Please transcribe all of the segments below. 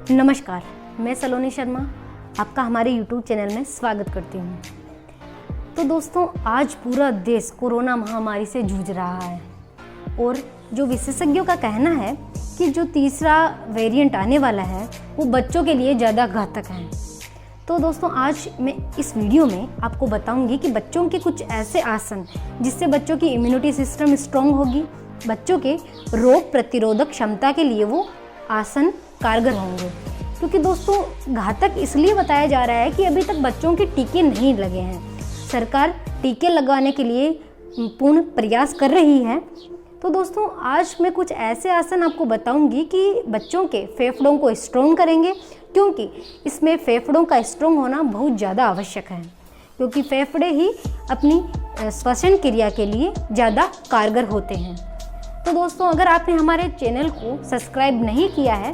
नमस्कार, मैं सलोनी शर्मा आपका हमारे YouTube चैनल में स्वागत करती हूँ। तो दोस्तों, आज पूरा देश कोरोना महामारी से जूझ रहा है और जो विशेषज्ञों का कहना है कि जो तीसरा वेरिएंट आने वाला है वो बच्चों के लिए ज़्यादा घातक है। तो दोस्तों, आज मैं इस वीडियो में आपको बताऊंगी कि बच्चों के कुछ ऐसे आसन जिससे बच्चों की इम्यूनिटी सिस्टम स्ट्रॉन्ग होगी, बच्चों के रोग प्रतिरोधक क्षमता के लिए वो आसन कारगर होंगे। क्योंकि दोस्तों, घातक इसलिए बताया जा रहा है कि अभी तक बच्चों के टीके नहीं लगे हैं। सरकार टीके लगाने के लिए पूर्ण प्रयास कर रही है। तो दोस्तों, आज मैं कुछ ऐसे आसन आपको बताऊंगी कि बच्चों के फेफड़ों को स्ट्रॉन्ग करेंगे, क्योंकि इसमें फेफड़ों का स्ट्रॉन्ग होना बहुत ज़्यादा आवश्यक है, क्योंकि फेफड़े ही अपनी श्वसन क्रिया के लिए ज़्यादा कारगर होते हैं। तो दोस्तों, अगर आपने हमारे चैनल को सब्सक्राइब नहीं किया है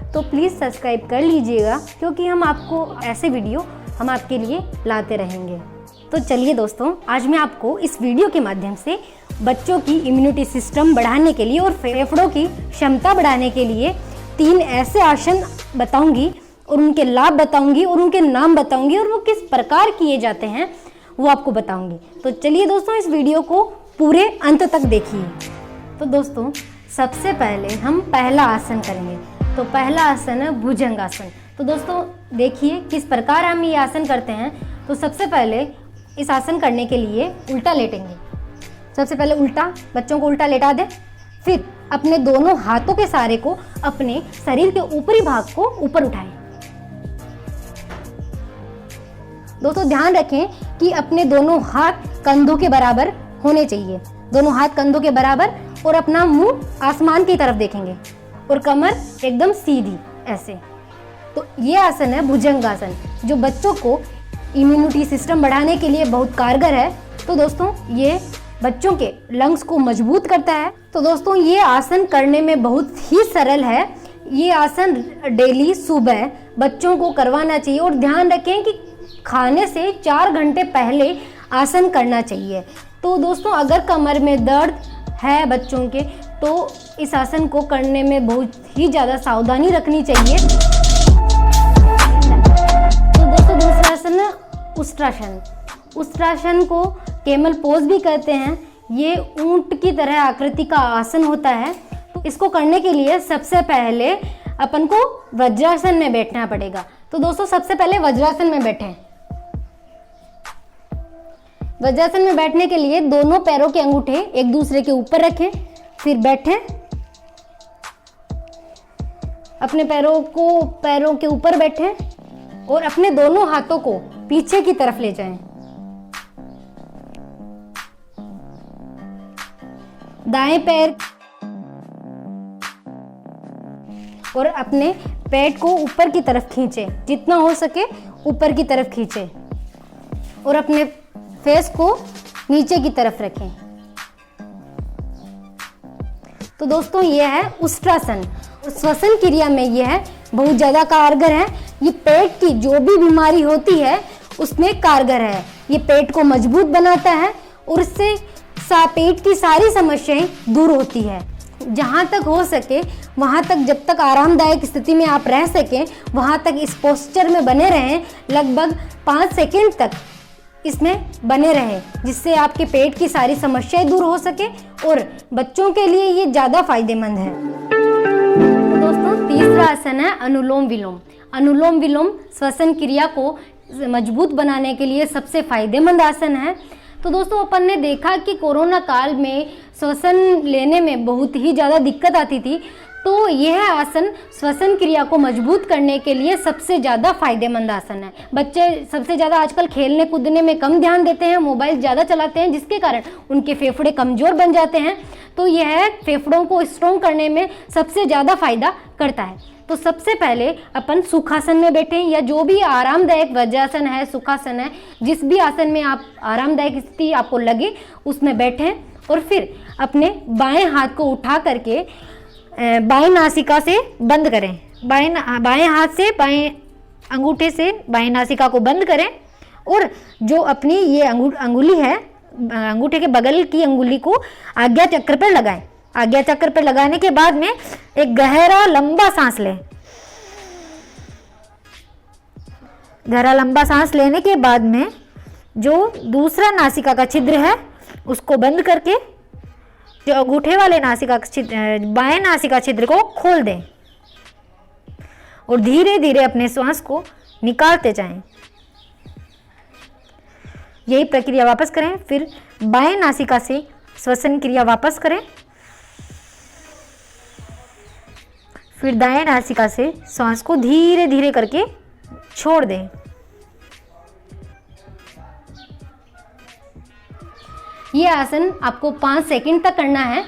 तो प्लीज़ सब्सक्राइब कर लीजिएगा, क्योंकि हम आपके लिए लाते रहेंगे। तो चलिए दोस्तों, आज मैं आपको इस वीडियो के माध्यम से बच्चों की इम्यूनिटी सिस्टम बढ़ाने के लिए और फेफड़ों की क्षमता बढ़ाने के लिए 3 ऐसे आसन बताऊंगी और उनके लाभ बताऊंगी और उनके नाम बताऊंगी और वो किस प्रकार किए जाते हैं वो आपको बताऊंगी। तो चलिए दोस्तों, इस वीडियो को पूरे अंत तक देखिए। तो दोस्तों, सबसे पहले हम पहला आसन करेंगे। तो पहला आसन है भुजंगासन। तो दोस्तों, देखिए किस प्रकार हम ये आसन करते हैं। तो सबसे पहले इस आसन करने के लिए उल्टा लेटेंगे। सबसे पहले उल्टा, बच्चों को उल्टा लेटा दें। फिर अपने दोनों हाथों के सहारे को अपने शरीर के ऊपरी भाग को ऊपर उठाएं। दोस्तों, ध्यान रखें कि अपने दोनों हाथ कंधों के बराबर होने चाहिए। दोनों हाथ कंधों के बराबर और अपना मुंह आसमान की तरफ देखेंगे और कमर एकदम सीधी ऐसे। तो ये आसन है भुजंगासन, जो बच्चों को इम्यूनिटी सिस्टम बढ़ाने के लिए बहुत कारगर है। तो दोस्तों, ये बच्चों के लंग्स को मजबूत करता है। तो दोस्तों, ये आसन करने में बहुत ही सरल है। ये आसन डेली सुबह बच्चों को करवाना चाहिए और ध्यान रखें कि खाने से 4 घंटे पहले आसन करना चाहिए। तो दोस्तों, अगर कमर में दर्द है बच्चों के तो इस आसन को करने में बहुत ही ज़्यादा सावधानी रखनी चाहिए। तो दोस्तों, दूसरा आसन है उष्ट्रासन। उष्ट्रासन को कैमल पोज भी कहते हैं। ये ऊंट की तरह आकृति का आसन होता है। तो इसको करने के लिए सबसे पहले अपन को वज्रासन में बैठना पड़ेगा। तो दोस्तों, सबसे पहले वज्रासन में बैठें। वज्रासन में बैठने के लिए दोनों पैरों के अंगूठे एक दूसरे के ऊपर रखें, फिर बैठें। अपने पैरों के ऊपर बैठें और अपने दोनों हाथों को पीछे की तरफ ले जाएं। दाएं पैर और अपने पेट को ऊपर की तरफ खींचें, जितना हो सके ऊपर की तरफ खींचें और अपने फेस को नीचे की तरफ रखें। तो दोस्तों, यह है उष्ट्रासन। श्वसन क्रिया में यह बहुत ज़्यादा कारगर है। ये पेट की जो भी बीमारी होती है उसमें कारगर है। ये पेट को मजबूत बनाता है और इससे पेट की सारी समस्याएं दूर होती है। जहाँ तक हो सके वहाँ तक, जब तक आरामदायक स्थिति में आप रह सकें वहाँ तक इस पोस्चर में बने रहें। लगभग 5 सेकेंड तक इसमें बने रहें, जिससे आपके पेट की सारी समस्याएं दूर हो सके और बच्चों के लिए ये ज़्यादा फायदेमंद है। तो दोस्तों, तीसरा आसन है अनुलोम विलोम। अनुलोम विलोम श्वसन क्रिया को मजबूत बनाने के लिए सबसे फायदेमंद आसन है। तो दोस्तों, अपन ने देखा कि कोरोना काल में श्वसन लेने में बहुत ही ज़्यादा दिक्कत आती थी। तो यह आसन श्वसन क्रिया को मजबूत करने के लिए सबसे ज़्यादा फायदेमंद आसन है। बच्चे सबसे ज़्यादा आजकल खेलने कूदने में कम ध्यान देते हैं, मोबाइल ज़्यादा चलाते हैं, जिसके कारण उनके फेफड़े कमज़ोर बन जाते हैं। तो यह फेफड़ों को स्ट्रॉन्ग करने में सबसे ज़्यादा फायदा करता है। तो सबसे पहले अपन सुखासन में बैठें, या जो भी आरामदायक वज्रासन है, सुखासन है, जिस भी आसन में आप आरामदायक स्थिति आपको लगे उसमें बैठें और फिर अपने बाएं हाथ को उठा करके बाएं नासिका से बंद करें। बाएं हाथ से, बाएं अंगूठे से बाएं नासिका को बंद करें और जो अपनी ये अंगुली है, अंगूठे के बगल की अंगुली को आज्ञा चक्र पर लगाएं। आज्ञा चक्र पर लगाने के बाद में एक गहरा लंबा सांस लें गहरा लंबा सांस लेने के बाद में जो दूसरा नासिका का छिद्र है उसको बंद करके जो अंगूठे वाले नासिका का छिद्र, बाएं नासिका छिद्र को खोल दें और धीरे धीरे अपने श्वास को निकालते जाएं। यही प्रक्रिया वापस करें। फिर बाएं नासिका से श्वसन क्रिया वापस करें। फिर दाएं नासिका से श्वास को धीरे धीरे करके छोड़ दें। ये आसन आपको 5 सेकंड तक करना है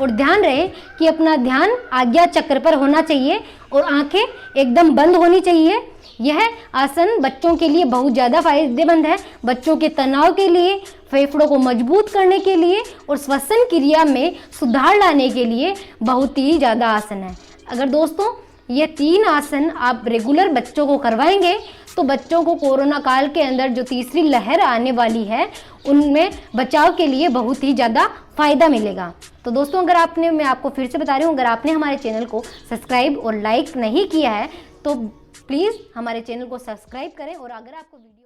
और ध्यान रहे कि अपना ध्यान आज्ञा चक्र पर होना चाहिए और आंखें एकदम बंद होनी चाहिए। यह आसन बच्चों के लिए बहुत ज़्यादा फायदेमंद है, बच्चों के तनाव के लिए, फेफड़ों को मजबूत करने के लिए और श्वसन क्रिया में सुधार लाने के लिए बहुत ही ज़्यादा आसन है। अगर दोस्तों ये 3 आसन आप रेगुलर बच्चों को करवाएंगे तो बच्चों को कोरोना काल के अंदर जो तीसरी लहर आने वाली है उनमें बचाव के लिए बहुत ही ज़्यादा फायदा मिलेगा। तो दोस्तों अगर मैं आपको फिर से बता रही हूँ, अगर आपने हमारे चैनल को सब्सक्राइब और लाइक नहीं किया है तो प्लीज़ हमारे चैनल को सब्सक्राइब करें और अगर आपको वीडियो